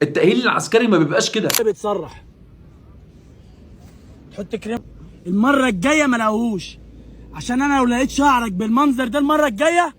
التاهيل العسكري ما بيبقاش كده. بيتصرح تحط كريم المره الجايه ما لاقوهوش، عشان انا لو لقيت شعرك بالمنظر ده المره الجايه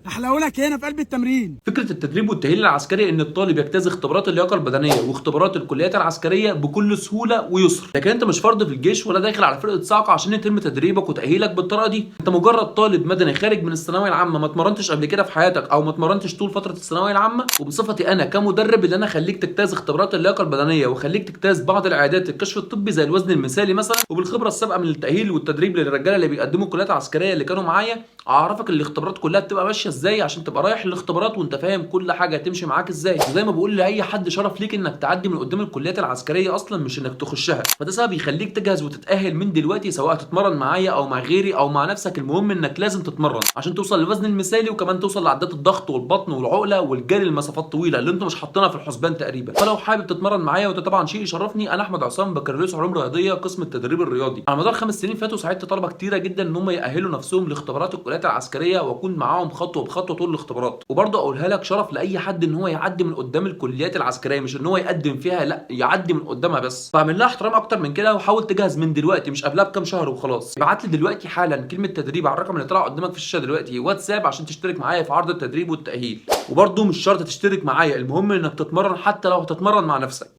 احلقهولك هنا في قلب التمرين. فكره التدريب والتاهيل العسكري ان الطالب يجتاز اختبارات اللياقه البدنيه واختبارات الكليات العسكريه بكل سهوله ويسر، لكن انت مش فرد في الجيش ولا داخل على فرقه صاعقه عشان يتم تدريبك وتاهيلك بالطريقه دي. انت مجرد طالب مدني خارج من الثانويه العامه، ما اتمرنتش قبل كده في حياتك او ما اتمرنتش طول فتره الثانويه العامه، وبصفتي انا كمدرب اللي انا اخليك تجتاز اختبارات اللياقه البدنيه واخليك تجتاز بعض العيادات الكشف الطبي زي الوزن المثالي مثلا، وبالخبره السابقه من التاهيل والتدريب للرجاله اللي بيقدموا الكليات العسكريه اللي كانوا معايا، اعرفك الاختبارات كلها بتبقى ماشيه ازاي عشان تبقى رايح الاختبارات وانت فاهم كل حاجه هتمشي معاك ازاي. وزي ما بقول لاي حد، شرف ليك انك تعدي من قدام الكليات العسكريه اصلا، مش انك تخشها. فده سبب يخليك تجهز وتتاهل من دلوقتي، سواء تتمرن معايا او مع غيري او مع نفسك. المهم انك لازم تتمرن عشان توصل للوزن المثالي، وكمان توصل لعدات الضغط والبطن والعقله والجري المسافات طويله اللي انتم مش حاطينها في الحسبان تقريبا. فلو حابب تتمرن معايا، وده طبعا شيء يشرفني، انا احمد عصام، بكالوريوس علوم رياضيه قسم التدريب الرياضي. على مدار 5 سنين فاتوا ساعدت طلبه كتيره جدا ان هم يأهلوا نفسهم لاختبارات الكليات العسكريه، واكون معاهم خطوه بخطوه طول الاختبارات. وبرضه اقولها لك، شرف لاي حد ان هو يعدي من قدام الكليات العسكريه، مش ان هو يقدم فيها، لا، يعدي من قدامها بس. فاعمل لها احترام اكتر من كده، وحاول تجهز من دلوقتي، مش قبلها بكام شهر وخلاص. ابعت لي دلوقتي حالا كلمه تدريب على الرقم اللي طلع قدامك في الشاشه دلوقتي واتساب، عشان تشترك معايا في عرض التدريب والتاهيل. وبرضه مش شرط تشترك معايا، المهم انك تتمرن حتى لو هتتمرن مع نفسك.